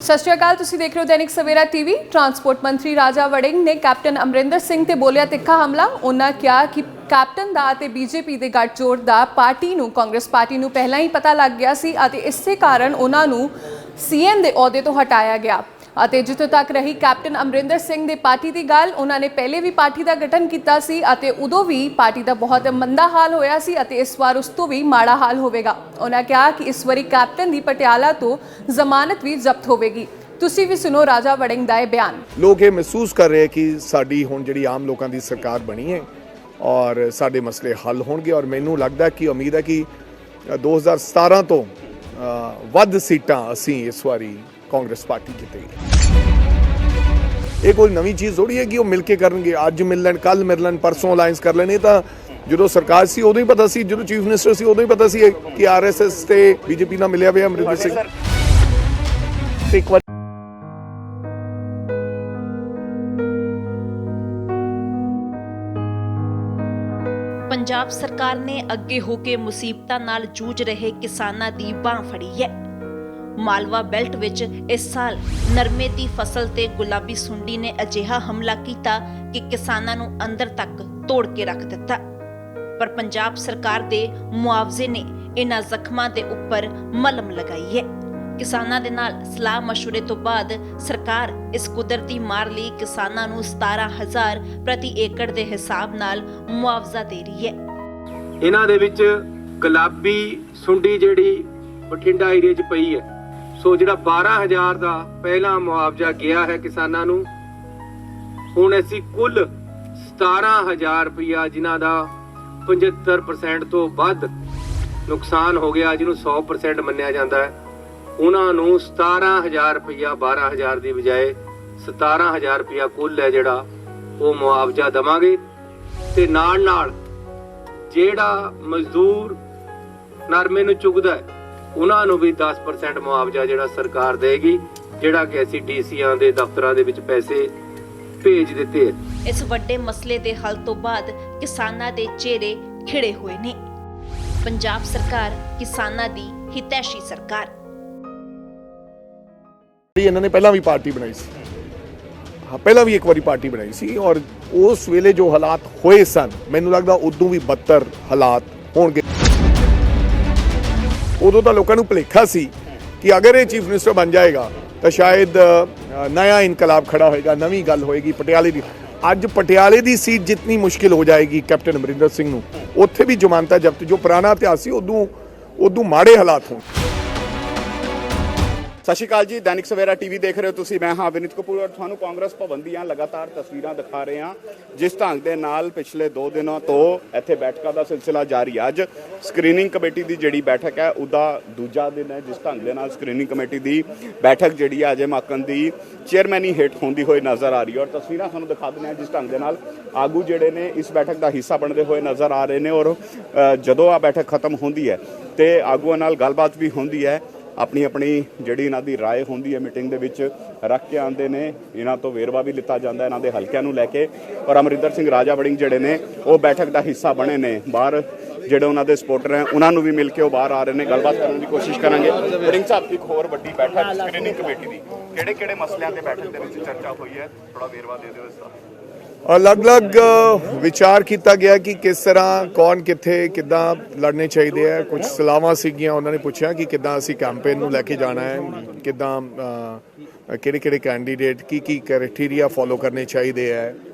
सत श्री अकाल, तुसीं देख रहे हो दैनिक सवेरा टीवी। ट्रांसपोर्ट मंत्री राजा वड़िंग ने कैप्टन अमरिंदर सिंह ते बोलिया तिखा हमला। उन्होंने कहा कि कैप्टन दा ते बीजेपी दे गठजोड़ दा पार्टी नूं कांग्रेस पार्टी नूं पहलां ही पता लग गया सी अते इसे कारण उन्हां नूं सीएम दे अहुदे तो हटाया गया। ਅਤੇ ਜਿੱਥੋਂ तक रही कैप्टन अमरिंदर सिंह ਦੀ पार्टी की गल, उन्होंने पहले भी पार्टी का गठन किया सी ਅਤੇ उदों भी पार्टी का बहुत मंदा हाल होया सी ਅਤੇ इस बार उस तो भी माड़ा हाल होवेगा। उन्होंने कहा कि इस बारी कैप्टन की पटियाला तो जमानत भी जब्त होवेगी। तुसी भी सुनो राजा वड़िंग दा बयान। लोग ये महसूस कर रहे हैं कि साडी हुण जिहड़ी आम लोगों की सरकार बनी है और साडे मसले हल होणगे और मैनू लगदा कि उम्मीद है कि 2017 तो वध सीटां असीं इस वारी कांग्रेस पार्टी जितेगी। ये कोई नवी चीज़ थोड़ी है कि वो मिल के करनगे, अज मिल लैण कल मिल लैण परसों अलायंस कर लैण। तो जो सरकार सी उदों ही पता सी, जो चीफ मिनिस्टर सी उदों ही पता सी कि RSS ते बीजेपी नाल मिलिया होया अमरिंदर सिंह। एक बार पंजाब सरकार ने अगे होके मुसीबतां नाल जूझ रहे किसानां दी बांह फड़ी है। मालवा बेल्ट विच इस साल नरमे दी फसल ते गुलाबी सुंडी ने अजिहा हमला किया कि किसानां नूं अंदर तक तोड़ के रख दिता। पर पंजाब सरकार दे मुआवजे ने इन्हां जख्मां दे उपर मलम लगाई है। किसानां दे नाल सलाह मशवरे तो बाद सरकार इस कुदरती मार लई किसानां नूं 17,000 प्रति एकड़ दे हिसाब नाल मुआवजा दे रही है। इन्हां दे विच गुलाबी सुंडी जिहड़ी बठिंडा एरिया 'च पई है, सो ਜਿਹੜਾ 12,000 ਦਾ ਪਹਿਲਾ ਮੁਆਵਜ਼ਾ ਗਿਆ ਹੈ ਕਿਸਾਨਾਂ ਨੂੰ, ਹੁਣ ਅਸੀਂ ਕੁੱਲ 17,000 ਰੁਪਇਆ ਜਿਨ੍ਹਾਂ ਦਾ 75% ਤੋਂ ਵੱਧ ਨੁਕਸਾਨ ਹੋ ਗਿਆ, ਜਿਹਨੂੰ 100% ਮੰਨਿਆ ਜਾਂਦਾ ਹੈ, ਉਹਨਾਂ ਨੂੰ 17,000 ਰੁਪਇਆ 12,000 ਦੀ ਬਜਾਏ 17,000 ਰੁਪਇਆ ਕੁੱਲ ਹੈ ਜਿਹੜਾ ਉਹ ਮੁਆਵਜ਼ਾ ਦੇਵਾਂਗੇ। ਤੇ ਨਾਲ ਨਾਲ ਜਿਹੜਾ ਮਜ਼ਦੂਰ ਨਰਮੇ ਨੂੰ ਚੁਗਦਾ ਹੈ ਉਹਨਾਂ ਨੂੰ ਵੀ 10% ਮੁਆਵਜ਼ਾ ਜਿਹੜਾ ਸਰਕਾਰ ਦੇਗੀ, ਜਿਹੜਾ ਕਿ ਅਸੀਂ ਡੀਸੀਆਂ ਦੇ ਦਫ਼ਤਰਾਂ ਦੇ ਵਿੱਚ ਪੈਸੇ ਭੇਜ ਦਿੱਤੇ। ਇਸ ਵੱਡੇ ਮਸਲੇ ਦੇ ਹੱਲ ਤੋਂ ਬਾਅਦ ਕਿਸਾਨਾਂ ਦੇ ਚਿਹਰੇ ਖਿੜੇ ਹੋਏ ਨੇ। ਪੰਜਾਬ ਸਰਕਾਰ ਕਿਸਾਨਾਂ ਦੀ ਹਿਤੈਸ਼ੀ ਸਰਕਾਰ। ਇਹਨਾਂ ਨੇ ਪਹਿਲਾਂ ਵੀ ਪਾਰਟੀ ਬਣਾਈ ਸੀ, ਪਹਿਲਾਂ ਵੀ ਇੱਕ ਵਾਰੀ ਪਾਰਟੀ ਬਣਾਈ ਸੀ ਔਰ ਉਸ ਵੇਲੇ ਜੋ ਹਾਲਾਤ ਹੋਏ ਸਨ, ਮੈਨੂੰ ਲੱਗਦਾ ਉਦੋਂ ਵੀ ਬੱਤਰ ਹਾਲਾਤ ਹੋਣਗੇ। ਉਦੋਂ ਤਾਂ ਲੋਕਾਂ ਨੂੰ ਭੁਲੇਖਾ ਸੀ ਕਿ ਅਗਰ ਇਹ ਚੀਫ ਮਿਨਿਸਟਰ ਬਣ ਜਾਏਗਾ ਤਾਂ ਸ਼ਾਇਦ ਨया ਇਨਕਲਾਬ ਖੜਾ ਹੋਏਗਾ, ਨਵੀਂ ਗੱਲ ਹੋਏਗੀ ਪਟਿਆਲੇ ਦੀ। ਅੱਜ ਪਟਿਆਲੇ ਦੀ ਸੀਟ ਜਿੰਨੀ ਮੁਸ਼ਕਿਲ ਹੋ ਜਾਏਗੀ ਕੈਪਟਨ ਅਮਰਿੰਦਰ ਸਿੰਘ ਨੂੰ, ਉੱਥੇ ਵੀ ਜ਼ਮਾਨਤਾਂ ਜ਼ਬਤ, ਜੋ ਪੁਰਾਣਾ ਇਤਿਹਾਸ ਸੀ ਉਦੋਂ ਮਾੜੇ ਹਾਲਾਤ ਹੋਣ। ਸਤਿ ਸ਼੍ਰੀ ਅਕਾਲ ਜੀ, ਦੈਨਿਕ ਸਵੇਰਾ ਟੀਵੀ ਦੇਖ ਰਹੇ ਹੋ ਤੁਸੀਂ। ਮੈਂ ਹਾਂ ਵਿਨੀਤ ਕਪੂਰ ਔਰ ਤੁਹਾਨੂੰ ਕਾਂਗਰਸ ਭਵਨ ਦੀਆਂ ਲਗਾਤਾਰ ਤਸਵੀਰਾਂ ਦਿਖਾ ਰਹੇ ਹਾਂ। ਜਿਸ ਢੰਗ ਦੇ ਨਾਲ ਪਿਛਲੇ 2 ਦਿਨਾਂ ਤੋਂ ਇੱਥੇ ਬੈਠਕਾਂ ਦਾ ਸਿਲਸਿਲਾ ਜਾਰੀ ਹੈ। ਅੱਜ ਸਕਰੀਨਿੰਗ ਕਮੇਟੀ ਦੀ ਜਿਹੜੀ ਬੈਠਕ ਹੈ ਉਹਦਾ ਦੂਜਾ ਦਿਨ ਹੈ। ਜਿਸ ਢੰਗ ਦੇ ਨਾਲ ਸਕਰੀਨਿੰਗ ਕਮੇਟੀ ਦੀ ਬੈਠਕ ਜਿਹੜੀ ਹੈ ਅਜੇ ਮਾਕਨ ਦੀ ਚੇਅਰਮੈਨੀ ਹੇਠ ਹੁੰਦੀ ਹੋਈ ਨਜ਼ਰ ਆ ਰਹੀ ਹੈ। ਔਰ ਤਸਵੀਰਾਂ ਤੁਹਾਨੂੰ ਦਿਖਾ ਦਿੰਦੇ ਹਾਂ ਜਿਸ ਢੰਗ ਦੇ ਨਾਲ ਆਗੂ ਜਿਹੜੇ ਨੇ ਇਸ ਬੈਠਕ ਦਾ ਹਿੱਸਾ ਬਣਦੇ ਹੋਏ ਨਜ਼ਰ ਆ ਰਹੇ ਨੇ। ਔਰ ਜਦੋਂ ਆ ਬੈਠਕ ਖਤਮ ਹੁੰਦੀ ਹੈ ਤੇ ਆਗੂਆਂ ਨਾਲ ਗੱਲਬਾਤ ਵੀ ਹੁੰਦੀ ਹੈ, ਆਪਣੀ ਆਪਣੀ ਜਿਹੜੀ ਇਹਨਾਂ ਦੀ ਰਾਏ ਹੁੰਦੀ ਹੈ ਮੀਟਿੰਗ ਦੇ ਵਿੱਚ ਰੱਖ ਕੇ ਆਉਂਦੇ ਨੇ। ਇਹਨਾਂ ਤੋਂ ਵੇਰਵਾ ਵੀ ਲਿੱਤਾ ਜਾਂਦਾ ਇਹਨਾਂ ਦੇ ਹਲਕਿਆਂ ਨੂੰ ਲੈ ਕੇ। ਔਰ ਅਮਰਿੰਦਰ ਸਿੰਘ ਰਾਜਾ ਵੜਿੰਗ ਜਿਹੜੇ ਨੇ ਉਹ ਬੈਠਕ ਦਾ ਹਿੱਸਾ ਬਣੇ ਨੇ। ਬਾਹਰ ਜਿਹੜੇ ਉਹਨਾਂ ਦੇ ਸਪੋਰਟਰ ਹੈ ਉਹਨਾਂ ਨੂੰ ਵੀ ਮਿਲ ਕੇ ਉਹ ਬਾਹਰ ਆ ਰਹੇ ਨੇ, ਗੱਲਬਾਤ ਕਰਨ ਦੀ ਕੋਸ਼ਿਸ਼ ਕਰਾਂਗੇ। ਵੜਿੰਗ ਸਾਹਿਬ, ਇੱਕ ਹੋਰ ਵੱਡੀ ਬੈਠਕ ਸਕਰੀਨਿੰਗ ਕਮੇਟੀ ਦੀ, ਕਿਹੜੇ ਮਸਲਿਆਂ ਤੇ ਬੈਠਕ ਦੇ ਵਿੱਚ ਚਰਚਾ ਹੋਈ ਹੈ, ਥੋੜਾ ਵੇਰਵਾ ਦੇ ਦਿਓ ਇਸ ਦਾ। अलग-अलग विचार किया गया कि किस तरह कौन कित्थे किद्दां लड़ने चाहिए है। कुछ सलाहां सीगियां, उन्होंने पूछा कि किद्दां असीं कैंपेन नूं लैके जाना है, किद्दां किहड़े कैंडीडेट की क्राइटेरिया फॉलो करने चाहिए है।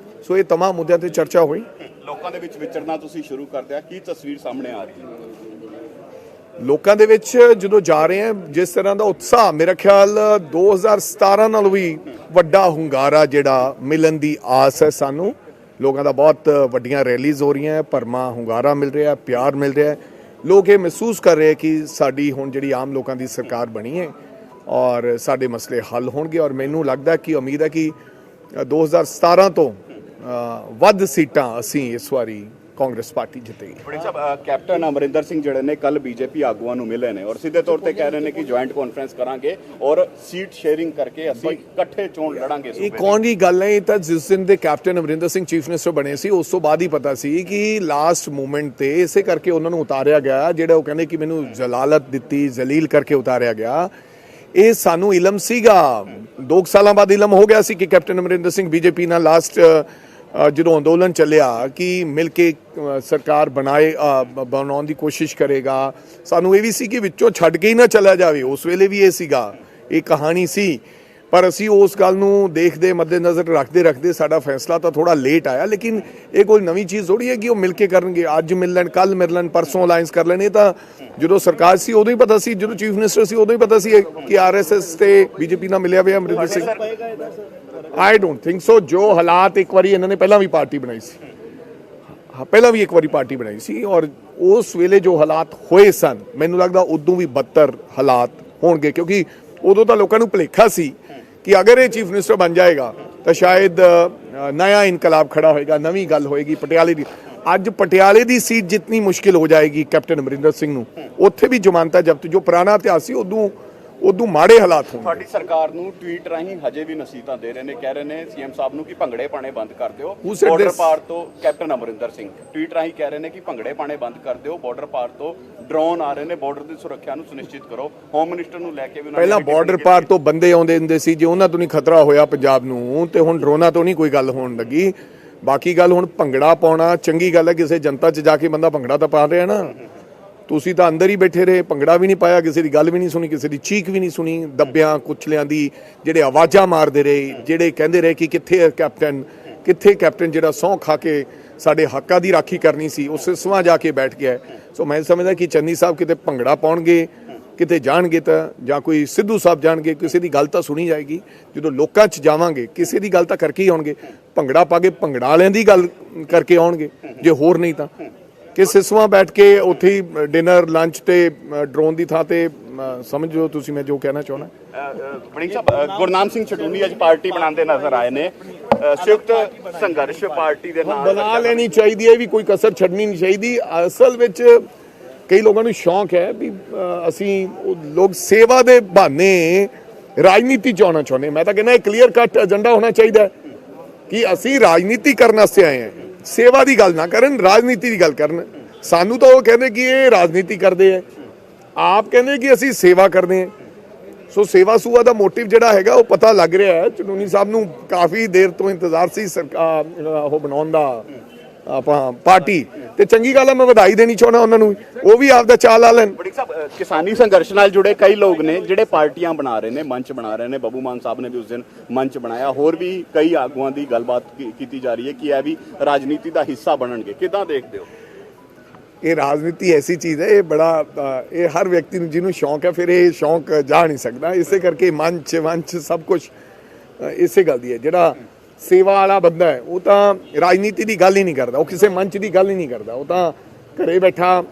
सो ये तमाम मुद्दों ते चर्चा हुई। ਲੋਕਾਂ ਦੇ ਵਿੱਚ ਵਿਚਰਨਾ ਤੁਸੀਂ ਸ਼ੁਰੂ ਕਰ ਦਿਆ, ਕੀ ਤਸਵੀਰ ਸਾਹਮਣੇ ਆ ਰਹੀ ਹੈ? ਲੋਕਾਂ ਦੇ ਵਿੱਚ ਜਦੋਂ ਜਾ ਰਹੇ ਆ, ਜਿਸ ਤਰ੍ਹਾਂ ਦਾ ਉਤਸ਼ਾਹ, ਮੇਰਾ ਖਿਆਲ 2017 ਨਾਲੋਂ ਵੀ ਵੱਡਾ ਹੁੰਗਾਰਾ ਜਿਹੜਾ ਮਿਲਣ ਦੀ ਆਸ ਹੈ ਸਾਨੂੰ। ਲੋਕਾਂ ਦਾ ਬਹੁਤ ਵੱਡੀਆਂ ਰੈਲੀਜ਼ ਹੋ ਰਹੀਆਂ, ਭਰਮਾ ਹੁੰਗਾਰਾ ਮਿਲ ਰਿਹਾ, ਪਿਆਰ ਮਿਲ ਰਿਹਾ। ਲੋਕ ਇਹ ਮਹਿਸੂਸ ਕਰ ਰਹੇ ਕਿ ਸਾਡੀ ਹੁਣ ਜਿਹੜੀ ਆਮ ਲੋਕਾਂ ਦੀ ਸਰਕਾਰ ਬਣੀ ਹੈ ਔਰ ਸਾਡੇ ਮਸਲੇ ਹੱਲ ਹੋਣਗੇ ਔਰ ਮੈਨੂੰ ਲੱਗਦਾ ਕਿ ਉਮੀਦ ਹੈ ਕਿ 2017 ਤੋਂ ਵੱਧ ਸੀਟਾਂ ਅਸੀਂ ਇਸ ਵਾਰੀ ਕਾਂਗਰਸ ਪਾਰਟੀ ਜਿੱਤੇਗੀ। ਵੜਿੰਗ ਸਾਹਿਬ, ਕੈਪਟਨ ਅਮਰਿੰਦਰ ਸਿੰਘ ਜਿਹੜੇ ਨੇ ਕੱਲ ਬੀਜੇਪੀ ਆਗੂਆਂ ਨੂੰ ਮਿਲੇ ਨੇ ਔਰ ਸਿੱਧੇ ਤੌਰ ਤੇ ਕਹਿ ਰਹੇ ਨੇ ਕਿ ਜੁਆਇੰਟ ਕਾਨਫਰੰਸ ਕਰਾਂਗੇ ਔਰ ਸੀਟ ਸ਼ੇਅਰਿੰਗ ਕਰਕੇ ਅਸੀਂ ਇਕੱਠੇ ਚੋਣ ਲੜਾਂਗੇ। ਇਹ ਕੌਣ ਦੀ ਗੱਲ ਹੈ? ਇਹ ਤਾਂ ਜਿਸ ਦਿਨ ਦੇ captain Amarinder Singh chief minister ਬਣੇ ਸੀ ਉਸ ਤੋਂ ਬਾਅਦ ਹੀ ਪਤਾ ਸੀ ਕਿ ਲਾਸਟ ਮੂਮੈਂਟ ਤੇ ਇਸੇ ਕਰਕੇ ਉਹਨਾਂ ਨੂੰ ਉਤਾਰਿਆ ਗਿਆ, ਜਿਹੜਾ ਉਹ ਕਹਿੰਦੇ ਕਿ ਮੈਨੂੰ ਜਲਾਲਤ ਦਿੱਤੀ, ਜ਼ਲੀਲ ਕਰਕੇ ਉਤਾਰਿਆ ਗਿਆ। ਇਹ ਸਾਨੂੰ ਇਲਮ ਸੀਗਾ 2 ਸਾਲਾਂ ਬਾਅਦ ਇਲਮ ਹੋ ਗਿਆ ਸੀ ਕਿ ਕੈਪਟਨ ਅਮਰਿੰਦਰ ਸਿੰਘ ਬੀਜੇਪੀ ਨਾਲ ਲਾਸਟ ਜਦੋਂ ਅੰਦੋਲਨ ਚੱਲਿਆ ਕਿ ਮਿਲ ਕੇ ਸਰਕਾਰ ਬਣਾਉਣ ਦੀ ਕੋਸ਼ਿਸ਼ ਕਰੇਗਾ। ਸਾਨੂੰ ਇਹ ਵੀ ਸੀ ਕਿ ਵਿੱਚੋਂ ਛੱਡ ਕੇ ਹੀ ਨਾ ਚਲਾ ਜਾਵੇ, ਉਸ ਵੇਲੇ ਵੀ ਇਹ ਸੀਗਾ, ਇਹ ਕਹਾਣੀ ਸੀ। ਪਰ ਅਸੀਂ ਉਸ ਗੱਲ ਨੂੰ ਦੇਖਦੇ ਮੱਦੇਨਜ਼ਰ ਰੱਖਦੇ ਸਾਡਾ ਫੈਸਲਾ ਤਾਂ ਥੋੜਾ ਲੇਟ ਆਇਆ। ਲੇਕਿਨ ਇਹ ਕੋਈ ਨਵੀਂ ਚੀਜ਼ ਥੋੜੀ ਹੈ ਕਿ ਉਹ ਮਿਲ ਕੇ ਕਰਨਗੇ, ਅੱਜ ਮਿਲ ਲੈਣ, ਕੱਲ ਮਿਲ ਲੈਣ, ਪਰਸੋਂ ਅਲਾਈਅੰਸ ਕਰ ਲੈਣ। ਇਹ ਤਾਂ ਜਦੋਂ ਸਰਕਾਰ ਸੀ ਉਦੋਂ ਹੀ ਪਤਾ ਸੀ, ਜਦੋਂ ਚੀਫ ਮਿਨਿਸਟਰ ਸੀ ਉਦੋਂ ਹੀ ਪਤਾ ਸੀ ਕਿ ਆਰਐਸਐਸ ਤੇ ਬੀਜੇਪੀ ਨਾਲ ਮਿਲਿਆ ਹੋਇਆ Amarinder Singh. I don't think so. ਜੋ ਹਾਲਾਤ ਇੱਕ ਵਾਰੀ ਇਹਨਾਂ ਨੇ ਪਹਿਲਾਂ ਵੀ ਪਾਰਟੀ ਬਣਾਈ ਸੀ, ਪਹਿਲਾਂ ਵੀ ਇੱਕ ਵਾਰੀ ਪਾਰਟੀ ਬਣਾਈ ਸੀ, ਔਰ ਉਸ ਵੇਲੇ ਜੋ ਹਾਲਾਤ ਹੋਏ ਸਨ ਮੈਨੂੰ ਲੱਗਦਾ ਉਦੋਂ ਵੀ ਬੱਤਰ ਹਾਲਾਤ ਹੋਣਗੇ, ਕਿਉਂਕਿ ਉਦੋਂ ਤਾਂ ਲੋਕਾਂ ਨੂੰ ਭੁਲੇਖਾ ਸੀ ਕਿ ਅਗਰ ਇਹ ਚੀਫ ਮਿਨਿਸਟਰ ਬਣ ਜਾਏਗਾ ਤਾਂ ਸ਼ਾਇਦ ਨया ਇਨਕਲਾਬ ਖੜਾ ਹੋਏਗਾ, ਨਵੀਂ ਗੱਲ ਹੋਏਗੀ ਪਟਿਆਲੇ ਦੀ। ਅੱਜ ਪਟਿਆਲੇ ਦੀ ਸੀਟ ਜਿੰਨੀ ਮੁਸ਼ਕਿਲ ਹੋ ਜਾਏਗੀ ਕੈਪਟਨ ਅਮਰਿੰਦਰ ਸਿੰਘ ਨੂੰ, ਉੱਥੇ ਵੀ ਜ਼ਮਾਨਤਾਂ ਜ਼ਬਤ, ਜੋ ਪੁਰਾਣਾ ਇਤਿਹਾਸ ਸੀ ਉਦੋਂ ਮਾੜੇ ਹਾਲਾਤ ਹੋਣਗੇ। ਤੁਹਾਡੀ ਸਰਕਾਰ ਨੂੰ ਟਵੀਟ ਰਾਹੀਂ ਹਜੇ ਵੀ ਨਸੀਹਤਾਂ ਦੇ ਰਹੇ ਨੇ, ਕਹਿ ਰਹੇ ਨੇ ਸੀਐਮ ਸਾਹਿਬ ਨੂੰ ਕਿ ਭੰਗੜੇ ਪਾਣੇ ਬੰਦ ਕਰ ਦਿਓ। ਬਾਰਡਰ ਪਾਰ ਤੋਂ ਕੈਪਟਨ ਅਮਰਿੰਦਰ ਸਿੰਘ ਟਵੀਟ ਰਾਹੀਂ ਕਹਿ ਰਹੇ ਨੇ ਕਿ ਭੰਗੜੇ ਪਾਣੇ ਬੰਦ ਕਰ ਦਿਓ, ਬਾਰਡਰ ਪਾਰ ਤੋਂ ਡਰੋਨ ਆ ਰਹੇ ਨੇ, ਬਾਰਡਰ ਦੀ ਸੁਰੱਖਿਆ ਨੂੰ ਸੁਨਿਸ਼ਚਿਤ ਕਰੋ। ਹੋਮ ਮਿਨਿਸਟਰ ਨੂੰ ਲੈ ਕੇ ਵੀ ਪਹਿਲਾਂ ਬਾਰਡਰ ਪਾਰ ਤੋਂ ਬੰਦੇ ਆਉਂਦੇ ਹੁੰਦੇ ਸੀ, ਜੇ ਉਹਨਾਂ ਤੋਂ ਨਹੀਂ ਖਤਰਾ ਹੋਇਆ ਪੰਜਾਬ ਨੂੰ, ਤੇ ਹੁਣ ਡਰੋਨਾਂ ਤੋਂ ਨਹੀਂ ਕੋਈ ਗੱਲ ਹੋਣ ਲੱਗੀ। ਬਾਕੀ ਗੱਲ ਹੁਣ ਭੰਗੜਾ ਪਾਉਣਾ ਚੰਗੀ ਗੱਲ ਹੈ, ਕਿਸੇ ਜਨਤਾ 'ਚ ਜਾ ਕੇ ਬੰਦਾ ਭੰਗੜਾ ਤਾਂ ਪਾ ਰਿਹਾ ਨਾ। ਤੁਸੀਂ ਤਾਂ ਅੰਦਰ ਹੀ ਬੈਠੇ ਰਹੇ, ਭੰਗੜਾ ਵੀ ਨਹੀਂ ਪਾਇਆ, ਕਿਸੇ ਦੀ ਗੱਲ ਵੀ ਨਹੀਂ ਸੁਣੀ, ਕਿਸੇ ਦੀ ਚੀਕ ਵੀ ਨਹੀਂ ਸੁਣੀ, ਦੱਬਿਆਂ ਕੁਚਲਿਆਂ ਦੀ ਜਿਹੜੇ ਆਵਾਜ਼ਾਂ ਮਾਰਦੇ ਰਹੇ, ਜਿਹੜੇ ਕਹਿੰਦੇ ਰਹੇ ਕਿ ਕਿੱਥੇ ਹੈ ਕੈਪਟਨ, ਕਿੱਥੇ ਕੈਪਟਨ ਜਿਹੜਾ ਸਹੁੰ ਖਾ ਕੇ ਸਾਡੇ ਹੱਕਾਂ ਦੀ ਰਾਖੀ ਕਰਨੀ ਸੀ, ਉਸ ਸਵਾਂ ਜਾ ਕੇ ਬੈਠ ਗਿਆ। ਸੋ ਮੈਂ ਸਮਝਦਾ ਕਿ ਚੰਨੀ ਸਾਹਿਬ ਕਿਤੇ ਭੰਗੜਾ ਪਾਉਣਗੇ, ਕਿਤੇ ਜਾਣਗੇ ਤਾਂ ਜਾਂ ਕੋਈ ਸਿੱਧੂ ਸਾਹਿਬ ਜਾਣਗੇ, ਕਿਸੇ ਦੀ ਗੱਲ ਤਾਂ ਸੁਣੀ ਜਾਏਗੀ। ਜਦੋਂ ਲੋਕਾਂ 'ਚ ਜਾਵਾਂਗੇ ਕਿਸੇ ਦੀ ਗੱਲ ਤਾਂ ਕਰਕੇ ਹੀ ਆਉਣਗੇ, ਭੰਗੜਾ ਪਾ ਕੇ ਭੰਗੜਾ ਵਾਲਿਆਂ ਦੀ ਗੱਲ ਕਰਕੇ ਆਉਣਗੇ, ਜੇ ਹੋਰ ਨਹੀਂ ਤਾਂ ਕਿ ਸਿਸਵਾ ਬੈਠ ਕੇ ਉੱਥੇ ਹੀ ਡਿਨਰ ਲੰਚ ਤੇ ਡਰੋਨ ਦੀ ਥਾਂ ਤੇ ਸਮਝੋ ਤੁਸੀਂ ਮੈਂ ਜੋ ਕਹਿਣਾ ਚਾਹੁੰਦਾ। ਵੜਿੰਗ ਸਾਹਿਬ, ਗੁਰਨਾਮ ਸਿੰਘ ਚਟੂਨੀ ਅੱਜ ਪਾਰਟੀ ਬਣਾਉਂਦੇ ਨਜ਼ਰ ਆਏ ਨੇ, ਸੰਯੁਕਤ ਸੰਘਰਸ਼ ਪਾਰਟੀ ਦੇ ਨਾਲ ਬਣਾ ਲੈਣੀ ਚਾਹੀਦੀ ਹੈ, ਵੀ ਕੋਈ ਕਸਰ ਛੱਡਣੀ ਨਹੀਂ ਚਾਹੀਦੀ। ਅਸਲ ਵਿੱਚ ਕਈ ਲੋਕਾਂ ਨੂੰ ਸ਼ੌਂਕ ਹੈ ਵੀ ਅਸੀਂ ਲੋਕ ਸੇਵਾ ਦੇ ਬਹਾਨੇ ਰਾਜਨੀਤੀ ਚ ਆਉਣਾ ਚਾਹੁੰਦੇ। ਮੈਂ ਤਾਂ ਕਹਿੰਦਾ ਇਹ ਕਲੀਅਰ ਕੱਟ ਏਜੰਡਾ ਹੋਣਾ ਚਾਹੀਦਾ ਕਿ ਅਸੀਂ ਰਾਜਨੀਤੀ ਕਰਨ ਵਾਸਤੇ ਆਏ ਹਾਂ, ਸੇਵਾ ਦੀ ਗੱਲ ਨਾ ਕਰਨ, ਰਾਜਨੀਤੀ ਦੀ ਗੱਲ ਕਰਨ। ਸਾਨੂੰ ਤਾਂ ਉਹ ਕਹਿੰਦੇ ਕਿ ਇਹ ਰਾਜਨੀਤੀ ਕਰਦੇ ਹੈ, ਆਪ ਕਹਿੰਦੇ ਕਿ ਅਸੀਂ ਸੇਵਾ ਕਰਦੇ ਹਾਂ। ਸੋ ਸੇਵਾ ਸੂਆ ਦਾ ਮੋਟਿਵ ਜਿਹੜਾ ਹੈਗਾ ਉਹ ਪਤਾ ਲੱਗ ਰਿਹਾ ਹੈ। ਚਟੂਨੀ ਸਾਹਿਬ ਨੂੰ ਕਾਫੀ ਦੇਰ ਤੋਂ ਇੰਤਜ਼ਾਰ ਸੀ ਸਰਕਾਰ ਉਹ ਬਣਾਉਣ ਦਾ, ਆਪਾਂ ਪਾਰਟੀ, ਤੇ ਚੰਗੀ ਗੱਲ ਹੈ, ਮੈਂ ਵਧਾਈ ਦੇਣੀ ਚਾਹੁੰਦਾ ਉਹਨਾਂ ਨੂੰ, ਉਹ ਵੀ ਆਪਦਾ ਚਾਲ ਲਾ ਲੈਣ। ਵੜਿੰਗ ਸਾਹਿਬ, ਕਿਸਾਨੀ ਸੰਘਰਸ਼ ਨਾਲ ਜੁੜੇ ਕਈ ਲੋਕ ਨੇ ਜਿਹੜੇ ਪਾਰਟੀਆਂ ਬਣਾ ਰਹੇ ਨੇ, ਮੰਚ ਬਣਾ ਰਹੇ ਨੇ। ਬੱਬੂ ਮਾਨ ਸਾਹਿਬ ਨੇ ਵੀ ਉਸ ਦਿਨ ਮੰਚ ਬਣਾਇਆ, ਹੋਰ ਵੀ ਕਈ ਆਗੂਆਂ ਦੀ ਗੱਲਬਾਤ ਕੀਤੀ ਜਾ ਰਹੀ ਹੈ ਕਿ ਇਹ ਵੀ ਰਾਜਨੀਤੀ ਦਾ ਹਿੱਸਾ ਬਣਨਗੇ। ਕਿੱਦਾਂ ਦੇਖਦੇ ਹੋ? ਇਹ ਰਾਜਨੀਤੀ ਐਸੀ ਚੀਜ਼ ਹੈ, ਇਹ ਬੜਾ ਇਹ ਹਰ ਵਿਅਕਤੀ ਨੂੰ ਜਿਹਨੂੰ ਸ਼ੌਂਕ ਹੈ, ਫਿਰ ਇਹ ਸ਼ੌਂਕ ਜਾ ਨਹੀਂ ਸਕਦਾ। ਇਸੇ ਕਰਕੇ ਮੰਚ ਸਭ ਕੁਝ ਇਸੇ ਗੱਲ ਦੀ ਹੈ। ਜਿਹੜਾ ਸੇਵਾ ਵਾਲਾ ਬੰਦਾ ਹੈ ਉਹ ਤਾਂ ਰਾਜਨੀਤੀ ਦੀ ਗੱਲ ਹੀ ਨਹੀਂ ਕਰਦਾ, ਉਹ ਕਿਸੇ ਮੰਚ ਦੀ ਗੱਲ ਹੀ ਨਹੀਂ ਕਰਦਾ, ਉਹ ਤਾਂ ਘਰੇ ਬੈਠਾ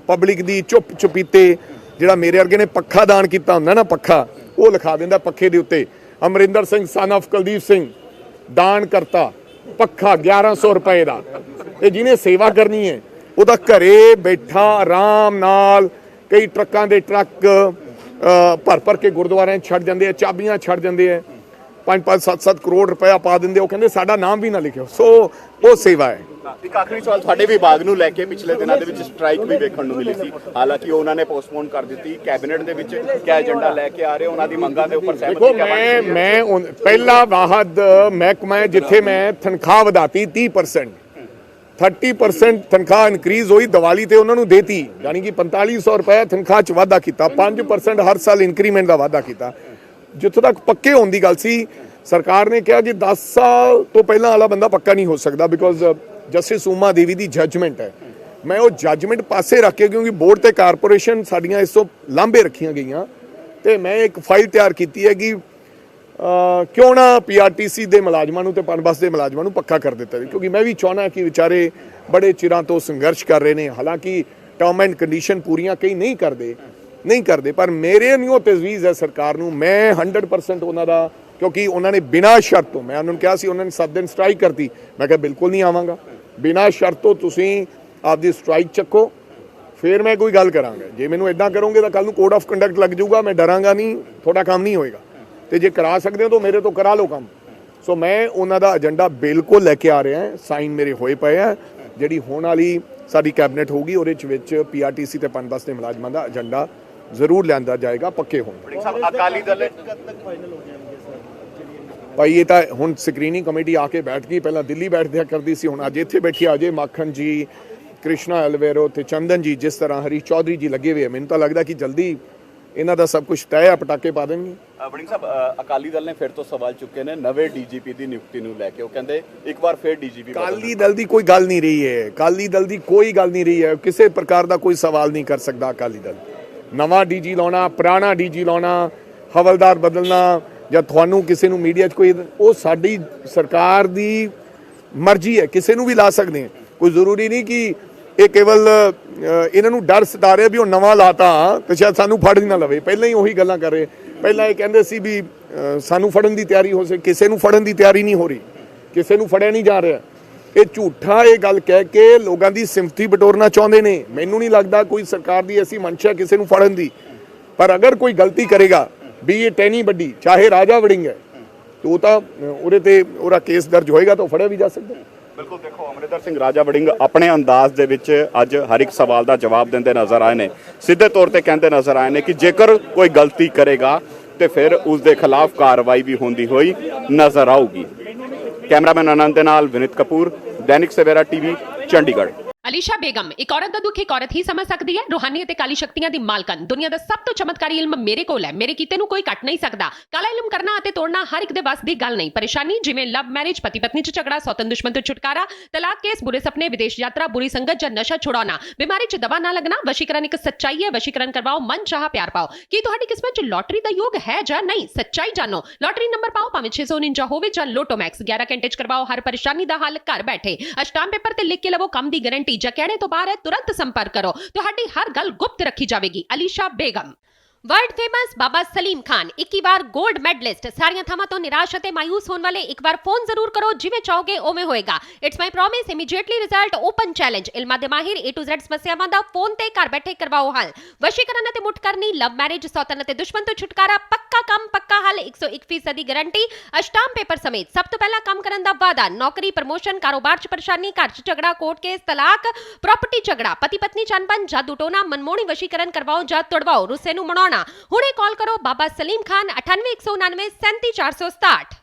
ਪਬਲਿਕ ਦੀ ਚੁੱਪ ਚੁਪੀਤੇ, ਜਿਹੜਾ ਮੇਰੇ ਵਰਗੇ ਨੇ ਪੱਖਾ ਦਾਨ ਕੀਤਾ ਹੁੰਦਾ ਨਾ, ਪੱਖਾ ਉਹ ਲਿਖਾ ਦਿੰਦਾ ਪੱਖੇ ਦੇ ਉੱਤੇ, ਅਮਰਿੰਦਰ ਸਿੰਘ ਸਨ ਆਫ ਕੁਲਦੀਪ ਸਿੰਘ ਦਾਨ ਕਰਤਾ ਪੱਖਾ 1100 ਰੁਪਏ ਦਾ। ਤੇ ਜਿਹਨੇ ਸੇਵਾ ਕਰਨੀ ਹੈ ਉਹ ਤਾਂ ਘਰੇ ਬੈਠਾ ਆਰਾਮ ਨਾਲ, ਕਈ ਟਰੱਕਾਂ ਦੇ ਟਰੱਕ ਭਰ ਕੇ ਗੁਰਦੁਆਰਿਆਂ ਛੱਡ ਜਾਂਦੇ ਆ, ਚਾਬੀਆਂ ਛੱਡ ਜਾਂਦੇ ਆ, 5-5 7-7 ਕਰੋੜ ਰੁਪਇਆ ਪਾ ਦਿੰਦੇ। ਉਹ ਕਹਿੰਦੇ ਸਾਡਾ ਨਾਮ ਵੀ ਨਾ ਲਿਖਿਓ। ਸੋ ਉਹ ਸੇਵਾ ਹੈ। ਇੱਕ ਆਖਰੀ ਸਵਾਲ, ਤੁਹਾਡੇ ਵਿਭਾਗ ਨੂੰ ਲੈ ਕੇ ਪਿਛਲੇ ਦਿਨਾਂ ਦੇ ਵਿੱਚ ਸਟ੍ਰਾਈਕ ਵੀ ਵੇਖਣ ਨੂੰ ਮਿਲੀ ਸੀ, ਹਾਲਾਂਕਿ ਉਹਨਾਂ ਨੇ ਪੋਸਟਪੋਨ ਕਰ ਦਿੱਤੀ। ਕੈਬਨਿਟ ਦੇ ਵਿੱਚ ਕਿਆ ਏਜੰਡਾ ਲੈ ਕੇ ਆ ਰਹੇ, ਉਹਨਾਂ ਦੀ ਮੰਗਾਂ ਦੇ ਉੱਪਰ ਦੇਖੋ, ਮੈਂ ਪਹਿਲਾ ਵਾਹਦ ਮਹਿਕਮਾ ਜਿੱਥੇ ਮੈਂ ਤਨਖਾਹ ਵਧਾਤੀ 30%, 30% ਤਨਖਾਹ ਇਨਕਰੀਜ਼ ਹੋਈ, ਦੀਵਾਲੀ ਤੇ ਉਹਨਾਂ ਨੂੰ ਦੇਤੀ, ਯਾਨੀ ਕਿ 4500 ਰੁਪਏ ਤਨਖਾਹ 'ਚ ਵਾਧਾ ਕੀਤਾ, 5% ਹਰ ਸਾਲ ਇਨਕਰੀਮੈਂਟ ਦਾ ਵਾਧਾ ਕੀਤਾ। ਜਿੱਥੋਂ ਤੱਕ ਪੱਕੇ ਹੋਣ ਦੀ ਗੱਲ ਸੀ, ਸਰਕਾਰ ਨੇ ਕਿਹਾ ਕਿ 10 ਸਾਲ ਤੋਂ ਪਹਿਲਾਂ ਵਾਲਾ ਬੰਦਾ ਪੱਕਾ ਨਹੀਂ ਹੋ ਸਕਦਾ, because justice Uma Devi the judgement ਹੈ। ਮੈਂ ਉਹ ਜੱਜਮੈਂਟ ਪਾਸੇ ਰੱਖ ਕੇ, ਕਿਉਂਕਿ ਬੋਰਡ ਤੇ ਕਾਰਪੋਰੇਸ਼ਨ ਸਾਡੀਆਂ ਇਸ ਤੋਂ ਲਾਂਭੇ ਰੱਖੀਆਂ ਗਈਆਂ, ਤੇ ਮੈਂ ਇੱਕ ਫਾਈਲ ਤਿਆਰ ਕੀਤੀ ਹੈ ਕਿ ਕਿਉਂ ਨਾ ਪੀਆਰਟੀਸੀ ਦੇ ਮੁਲਾਜ਼ਮਾਂ ਨੂੰ ਤੇ ਪਨਬਸ ਦੇ ਮੁਲਾਜ਼ਮਾਂ ਨੂੰ ਪੱਕਾ ਕਰ ਦਿੱਤਾ ਜਾਵੇ, ਕਿਉਂਕਿ ਮੈਂ ਵੀ ਚਾਹੁੰਦਾ ਕਿ ਵਿਚਾਰੇ ਬੜੇ ਚਿਰਾਂ ਤੋਂ ਸੰਘਰਸ਼ ਕਰ ਰਹੇ ਨੇ। ਹਾਲਾਂਕਿ ਟਰਮ ਐਂਡ ਕੰਡੀਸ਼ਨ ਪੂਰੀਆਂ ਕਈ ਨਹੀਂ ਕਰਦੇ, ਪਰ ਮੇਰੇ ਨਿਓ ਤਜਵੀਜ਼ ਹੈ ਸਰਕਾਰ ਨੂੰ, ਮੈਂ 100% ਉਹਨਾਂ ਦਾ, ਕਿਉਂਕਿ ਉਹਨਾਂ ਨੇ ਬਿਨਾਂ ਸ਼ਰਤ ਤੋਂ, ਮੈਂ ਉਹਨਾਂ ਨੂੰ ਕਿਹਾ ਸੀ, ਉਹਨਾਂ ਨੇ 7 ਦਿਨ ਸਟ੍ਰਾਈਕ ਕਰਤੀ, ਮੈਂ ਕਿਹਾ ਬਿਲਕੁਲ ਨਹੀਂ ਆਵਾਂਗਾ, ਬਿਨਾਂ ਸ਼ਰਤ ਤੋਂ ਤੁਸੀਂ ਆਪਦੀ ਸਟ੍ਰਾਈਕ ਚੱਕੋ, ਫਿਰ ਮੈਂ ਕੋਈ ਗੱਲ ਕਰਾਂਗਾ। ਜੇ ਮੈਨੂੰ ਇਦਾਂ ਕਰੋਗੇ ਤਾਂ ਕੱਲ ਨੂੰ ਕੋਡ ਆਫ ਕੰਡਕਟ ਲੱਗ ਜਾਊਗਾ, ਮੈਂ ਡਰਾਂਗਾ ਨਹੀਂ, ਤੁਹਾਡਾ ਕੰਮ ਨਹੀਂ ਹੋਏਗਾ। ਤੇ ਜੇ ਕਰਾ ਸਕਦੇ ਹੋ ਤਾਂ ਮੇਰੇ ਤੋਂ ਕਰਾ ਲਓ ਕੰਮ। ਸੋ ਮੈਂ ਉਹਨਾਂ ਦਾ ਏਜੰਡਾ ਬਿਲਕੁਲ ਲੈ ਕੇ ਆ ਰਿਹਾ, ਸਾਈਨ ਮੇਰੇ ਹੋਏ ਪਏ ਆ। ਜਿਹੜੀ ਹੋਣ ਵਾਲੀ ਸਾਡੀ ਕੈਬਨਿਟ ਹੋਊਗੀ ਉਹਦੇ ਵਿੱਚ ਪੀਆਰਟੀਸੀ ਤੇ ਪਨਬਸ ਦੇ ਮੁਲਾਜ਼ਮਾਂ ਦਾ ਏਜੰਡਾ ਜ਼ਰੂਰ ਲਿਆਂਦਾ ਜਾਏਗਾ, ਪੱਕੇ ਹੋਣ। ਵੜਿੰਗ ਸਾਹਿਬ ਅਕਾਲੀ ਦਲ ਭਾਈ ਇਹ ਤਾਂ ਹੁਣ ਸਕਰੀਨਿੰਗ ਕਮੇਟੀ ਆ ਕੇ ਬੈਠ ਗਈ, ਪਹਿਲਾਂ ਦਿੱਲੀ ਬੈਠਦਿਆਂ ਕਰਦੀ ਸੀ, ਹੁਣ ਅੱਜ ਇੱਥੇ ਬੈਠੀ ਅਜੇ ਮਾਖਨ ਜੀ, ਕ੍ਰਿਸ਼ਨਾ ਐਲਵੇਰੋ ਤੇ ਚੰਦਨ ਜੀ, ਜਿਸ ਤਰ੍ਹਾਂ ਹਰੀਸ਼ ਚੌਧਰੀ ਜੀ ਲੱਗੇ ਹੋਏ, ਮੈਨੂੰ ਤਾਂ ਲੱਗਦਾ ਕਿ ਜਲਦੀ ਇਹਨਾਂ ਦਾ ਸਭ ਕੁਝ ਤੈਅ ਆ, ਪਟਾਕੇ ਪਾ ਦੇਣਗੇ। ਵੜਿੰਗ ਸਾਹਿਬ ਅਕਾਲੀ ਦਲ ਨੇ ਫਿਰ ਤੋਂ ਸਵਾਲ ਚੁੱਕੇ ਨੇ ਨਵੇਂ ਡੀਜੀਪੀ ਦੀ ਨਿਯੁਕਤੀ ਨੂੰ ਲੈ ਕੇ। ਉਹ ਕਹਿੰਦੇ ਇੱਕ ਵਾਰ ਫਿਰ ਡੀਜੀਪੀ ਅਕਾਲੀ ਦਲ ਦੀ ਕੋਈ ਗੱਲ ਨਹੀਂ ਰਹੀ ਹੈ, ਅਕਾਲੀ ਦਲ ਦੀ ਕੋਈ ਗੱਲ ਨਹੀਂ ਰਹੀ ਹੈ, ਕਿਸੇ ਪ੍ਰਕਾਰ ਦਾ ਕੋਈ ਸਵਾਲ ਨਹੀਂ ਕਰ ਸਕਦਾ ਅਕਾਲੀ ਦਲ। ਨਵਾਂ ਡੀਜੀ ਲਾਉਣਾ, ਪੁਰਾਣਾ ਡੀਜੀ ਲਾਉਣਾ, ਹਵਲਦਾਰ ਬਦਲਣਾ, ਜਾਂ ਤੁਹਾਨੂੰ ਕਿਸੇ ਨੂੰ ਮੀਡੀਆ 'ਚ ਕੋਈ, ਉਹ ਸਾਡੀ ਸਰਕਾਰ ਦੀ ਮਰਜ਼ੀ ਹੈ, ਕਿਸੇ ਨੂੰ ਵੀ ਲਾ ਸਕਦੇ ਹਾਂ। ਕੋਈ ਜ਼ਰੂਰੀ ਨਹੀਂ ਕਿ ਇਹ ਕੇਵਲ ਇਹਨਾਂ ਨੂੰ ਡਰ ਸਤਾ ਰਿਹਾ ਵੀ ਉਹ ਨਵਾਂ ਲਾਤਾ ਤੇ ਸ਼ਾਇਦ ਸਾਨੂੰ ਫੜ ਹੀ ਨਾ ਲਵੇ। ਪਹਿਲਾਂ ਹੀ ਉਹੀ ਗੱਲਾਂ ਕਰ ਰਹੇ, ਪਹਿਲਾਂ ਇਹ ਕਹਿੰਦੇ ਸੀ ਵੀ ਸਾਨੂੰ ਫੜਨ ਦੀ ਤਿਆਰੀ ਹੋ ਸਕੇ, ਕਿਸੇ ਨੂੰ ਫੜਨ ਦੀ ਤਿਆਰੀ ਨਹੀਂ ਹੋ ਰਹੀ, ਕਿਸੇ ਨੂੰ ਫੜਿਆ ਨਹੀਂ ਜਾ ਰਿਹਾ। ਇਹ ਝੂਠਾ ਇਹ ਗੱਲ ਕਹਿ ਕੇ ਲੋਕਾਂ ਦੀ ਸਿੰਪਥੀ ਬਟੋਰਨਾ ਚਾਹੁੰਦੇ ਨੇ। ਮੈਨੂੰ ਨਹੀਂ ਲੱਗਦਾ ਕੋਈ ਸਰਕਾਰ ਦੀ ਐਸੀ ਮਨਸ਼ਾ ਕਿਸੇ ਨੂੰ ਫੜਨ ਦੀ, ਪਰ ਅਗਰ ਕੋਈ ਗਲਤੀ ਕਰੇਗਾ ਵੀ ਇਹ ਟੈਨੀ ਵੱਡੀ, ਚਾਹੇ ਰਾਜਾ ਵੜਿੰਗ ਹੈ, ਤੇ ਉਹ ਤਾਂ ਉਹਦੇ ਤੇ ਉਹਦਾ ਕੇਸ ਦਰਜ ਹੋਏਗਾ ਤਾਂ ਉਹ ਫੜਿਆ ਵੀ ਜਾ ਸਕਦਾ। ਬਿਲਕੁਲ, ਦੇਖੋ ਅਮਰਿੰਦਰ ਸਿੰਘ ਰਾਜਾ ਵੜਿੰਗ ਆਪਣੇ ਅੰਦਾਜ਼ ਦੇ ਵਿੱਚ ਅੱਜ ਹਰ ਇੱਕ ਸਵਾਲ ਦਾ ਜਵਾਬ ਦਿੰਦੇ ਨਜ਼ਰ ਆਏ ਨੇ। ਸਿੱਧੇ ਤੌਰ ਤੇ ਕਹਿੰਦੇ ਨਜ਼ਰ ਆਏ ਨੇ ਕਿ ਜੇਕਰ ਕੋਈ ਗਲਤੀ ਕਰੇਗਾ ਤੇ ਫਿਰ ਉਸ ਦੇ ਖਿਲਾਫ ਕਾਰਵਾਈ ਵੀ ਹੁੰਦੀ ਹੋਈ ਨਜ਼ਰ ਆਊਗੀ। ਕੈਮਰਾਮੈਨ ਆਨੰਦ ਦੇ ਨਾਲ ਵਿਨੀਤ ਕਪੂਰ, दैनिक सवेरा टीवी, चंडीगढ़। ਅਲੀਸ਼ਾ ਬੇਗਮ ਇੱਕ ਔਰਤ ਦਾ ਦੁੱਖ ਇੱਕ ਔਰਤ ਹੀ ਸਮਝ ਸਕਦੀ ਹੈ। ਰੂਹਾਨੀ ਅਤੇ ਕਾਲੀ ਸ਼ਕਤੀਆਂ ਦੀ ਮਾਲਕਨ, ਦੁਨੀਆ ਦਾ ਸਭ ਤੋਂ ਚਮਤਕਾਰੀ ਇਲਮ ਮੇਰੇ ਕੋਲ ਹੈ, ਮੇਰੇ ਕੀਤੇ ਨੂੰ ਕੋਈ ਕੱਟ ਨਹੀਂ ਸਕਦਾ। ਕਾਲਾ ਇਲਮ ਕਰਨਾ ਅਤੇ ਤੋੜਨਾ ਹਰ ਇੱਕ ਦੇ ਵੱਸ ਦੀ ਗੱਲ ਨਹੀਂ। ਪਰੇਸ਼ਾਨੀ ਜਿਵੇਂ ਲਵ ਮੈਰਿਜ, ਪਤੀ ਪਤਨੀ 'ਚ ਝਗੜਾ, ਸੌਤਨ ਦੁਸ਼ਮਣ ਤੋਂ ਛੁਟਕਾਰਾ, ਤਲਾਕ ਕੇਸ, ਬੁਰੇ ਸੁਪਨੇ, ਵਿਦੇਸ਼ ਯਾਤਰਾ, ਬੁਰੀ ਸੰਗਤ ਜਾਂ ਨਸ਼ਾ ਛੁਡਾਉਣਾ, ਬਿਮਾਰੀ 'ਚ ਦਵਾ ਨਾ ਲੱਗਣਾ। ਵਸ਼ੀਕਰਨ ਇੱਕ ਸੱਚਾਈ ਹੈ, ਵਸ਼ੀਕਰਨ ਕਰਵਾਓ, ਮਨ ਚਾਹਾ ਪਿਆਰ ਪਾਓ। ਕੀ ਤੁਹਾਡੀ ਕਿਸਮਤ 'ਚ ਲੋਟਰੀ ਦਾ ਯੋਗ ਹੈ ਜਾਂ ਨਹੀਂ? ਸੱਚਾਈ ਜਾਣੋ। ਲੋਟਰੀ ਨੰਬਰ ਪਾਓ, ਭਾਵੇਂ 649 ਹੋਵੇ ਜਾਂ ਲੋਟੋ ਮੈਕਸ। 11 ਘੰਟੇ 'ਚ ਕਰਵਾਓ ਹਰ ਪਰੇਸ਼ਾਨੀ ਦਾ ਹੱਲ ਘਰ ਬੈਠੇ। ਅਸ਼ਟਾਮ ਪੇਪਰ ਤੇ ਲਿਖ ਕੇ ਲਵੋ ਕੰਮ ਦੀ ਗਾਰੰਟੀ। ਜਾਂ ਕਹਿਣੇ ਤੋਂ ਬਾਹਰ तुरंत संपर्क करो, ਤੁਹਾਡੀ ਹਰ ਗੱਲ ਗੁਪਤ ਰੱਖੀ ਜਾਵੇਗੀ। ਅਲੀਸ਼ਾ ਬੇਗਮ। वर्ल्ड फेमस बाबा सलीम खान 21 ਵਾਰ 골ਡ ਮੈਡਲਿਸਟ। ਸਾਰੀਆਂ ਥਾਵਾਂ ਤੋਂ ਨਿਰਾਸ਼ ਅਤੇ ਮਾਇੂਸ ਹੋਣ ਵਾਲੇ ਇੱਕ ਵਾਰ ਫੋਨ ਜ਼ਰੂਰ ਕਰੋ, ਜਿਵੇਂ ਚਾਹੋਗੇ ਉਵੇਂ ਹੋਏਗਾ। It's my promise, immediately result, open challenge. ਇਲਮਾਂ ਦੇ ਮਾਹਿਰ A to Z ਸਮੱਸਿਆਵਾਂ ਦਾ ਫੋਨ ਤੇ ਘਰ ਬੈਠੇ ਕਰਵਾਓ ਹੱਲ। ਵਸ਼ੀਕਰਨ ਅਤੇ ਮੁੱਠ ਕਰਨੀ, ਲਵ ਮੈਰਿਜ, ਸੌਤਨ ਅਤੇ ਦੁਸ਼ਮਣ ਤੋਂ ਛੁਟਕਾਰਾ, ਪੱਕਾ ਕੰਮ, ਪੱਕਾ ਹੱਲ, 101% ਦੀ ਗਾਰੰਟੀ, ਅਸ਼ਟਾਮ ਪੇਪਰ ਸਮੇਤ। ਸਭ ਤੋਂ ਪਹਿਲਾਂ ਕੰਮ ਕਰਨ ਦਾ ਵਾਅਦਾ। ਨੌਕਰੀ, ਪ੍ਰਮੋਸ਼ਨ, ਕਾਰੋਬਾਰ 'ਚ ਪਰੇਸ਼ਾਨੀ, ਘਰ 'ਚ ਝਗੜਾ, ਕੋਰਟ ਕੇਸ, ਤਲਾਕ, ਪ੍ਰਾਪਰਟੀ ਝਗੜਾ, ਪਤੀ ਪਤਨੀ 'ਚ ਅਣਬਣ, ਜਾਦੂ ਟੋਨਾ, ਮਨਮੋਹਣੀ ਵਸ਼ੀਕਰਨ ਕਰਵਾਓ ਜਾਂ ਤੁੜਵਾਓ, ਰੁੱਸੇ ਨੂੰ ਮਨਾਉਣਾ। ਹੁਣੇ ਕਾਲ ਕਰੋ ਬਾਬਾ ਸਲੀਮ ਖਾਨ 98 199 37 467।